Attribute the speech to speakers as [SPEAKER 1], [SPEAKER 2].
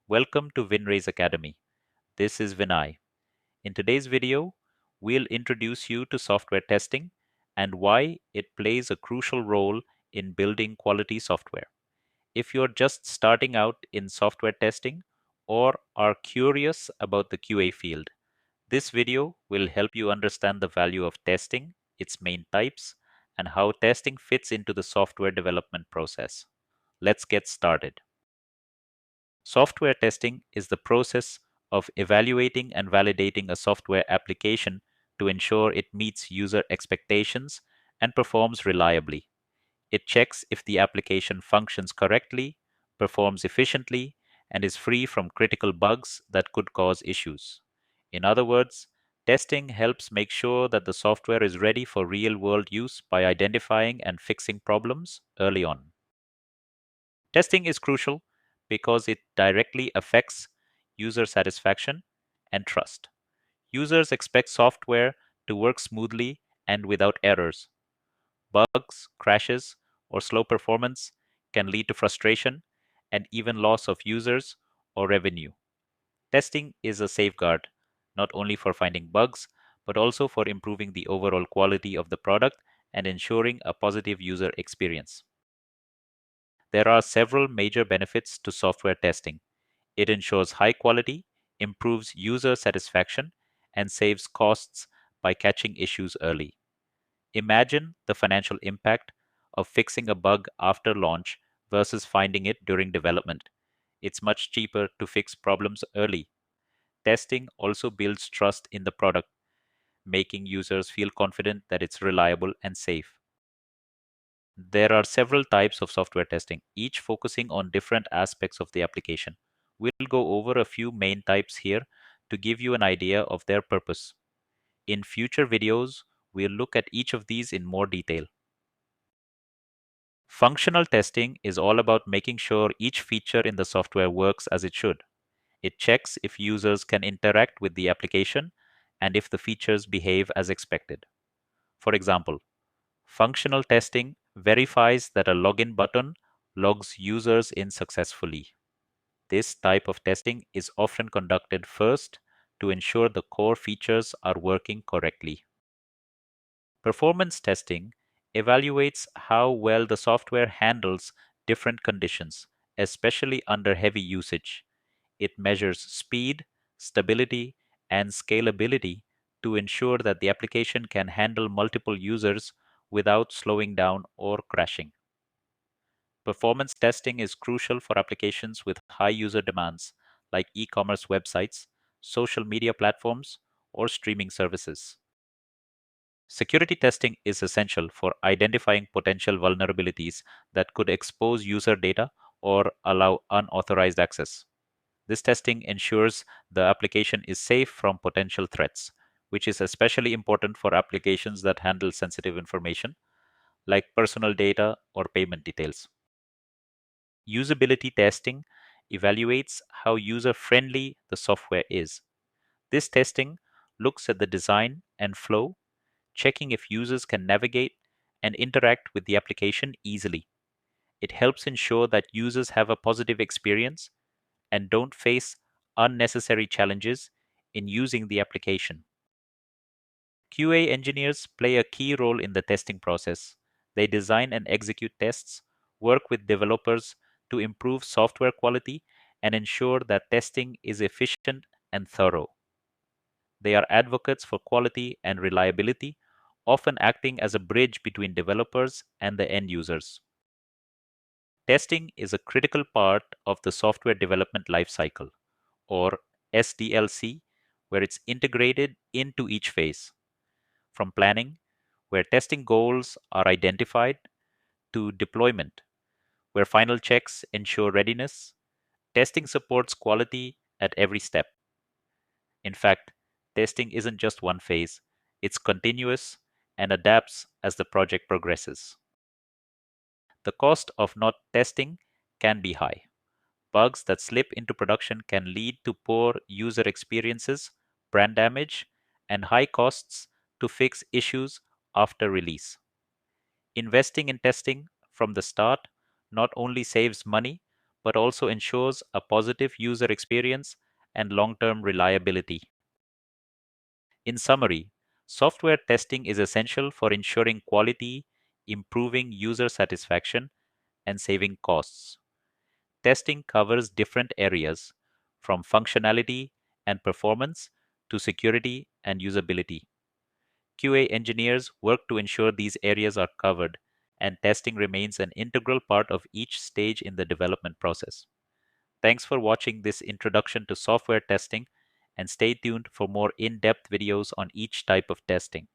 [SPEAKER 1] Welcome to Vinrays Academy. This is Vinay. In today's video, we'll introduce you to software testing and why it plays a crucial role in building quality software. If you're just starting out in software testing or are curious about the QA field, this video will help you understand the value of testing, its main types, and how testing fits into the software development process. Let's get started. Software testing is the process of evaluating and validating a software application to ensure it meets user expectations and performs reliably. It checks if the application functions correctly, performs efficiently, and is free from critical bugs that could cause issues. In other words, testing helps make sure that the software is ready for real world use by identifying and fixing problems early on. Testing is crucial because it directly affects user satisfaction and trust. Users expect software to work smoothly and without errors. Bugs, crashes, or slow performance can lead to frustration and even loss of users or revenue. Testing is a safeguard, not only for finding bugs, but also for improving the overall quality of the product and ensuring a positive user experience. There are several major benefits to software testing. It ensures high quality, improves user satisfaction, and saves costs by catching issues early. Imagine the financial impact of fixing a bug after launch versus finding it during development. It's much cheaper to fix problems early. Testing also builds trust in the product, making users feel confident that it's reliable and safe. There are several types of software testing, each focusing on different aspects of the application. We'll go over a few main types here to give you an idea of their purpose. In future videos, we'll look at each of these in more detail. Functional testing is all about making sure each feature in the software works as it should. It checks if users can interact with the application and if the features behave as expected. For example, functional testing verifies that a login button logs users in successfully. This type of testing is often conducted first to ensure the core features are working correctly. Performance testing evaluates how well the software handles different conditions, especially under heavy usage. It measures speed, stability, and scalability to ensure that the application can handle multiple users without slowing down or crashing. Performance testing is crucial for applications with high user demands like e-commerce websites, social media platforms, or streaming services. Security testing is essential for identifying potential vulnerabilities that could expose user data or allow unauthorized access. This testing ensures the application is safe from potential threats, which is especially important for applications that handle sensitive information like personal data or payment details. Usability testing evaluates how user friendly the software is. This testing looks at the design and flow, checking if users can navigate and interact with the application easily. It helps ensure that users have a positive experience and don't face unnecessary challenges in using the application. QA engineers play a key role in the testing process. They design and execute tests, work with developers to improve software quality, and ensure that testing is efficient and thorough. They are advocates for quality and reliability, often acting as a bridge between developers and the end users. Testing is a critical part of the software development lifecycle, or SDLC, where it's integrated into each phase. From planning, where testing goals are identified, to deployment, where final checks ensure readiness, testing supports quality at every step. In fact, testing isn't just one phase, it's continuous and adapts as the project progresses. The cost of not testing can be high. Bugs that slip into production can lead to poor user experiences, brand damage, and high costs to fix issues after release. Investing in testing from the start not only saves money, but also ensures a positive user experience and long-term reliability. In summary, software testing is essential for ensuring quality, improving user satisfaction, and saving costs. Testing covers different areas, from functionality and performance to security and usability. QA engineers work to ensure these areas are covered, and testing remains an integral part of each stage in the development process. Thanks for watching this introduction to software testing, and stay tuned for more in-depth videos on each type of testing.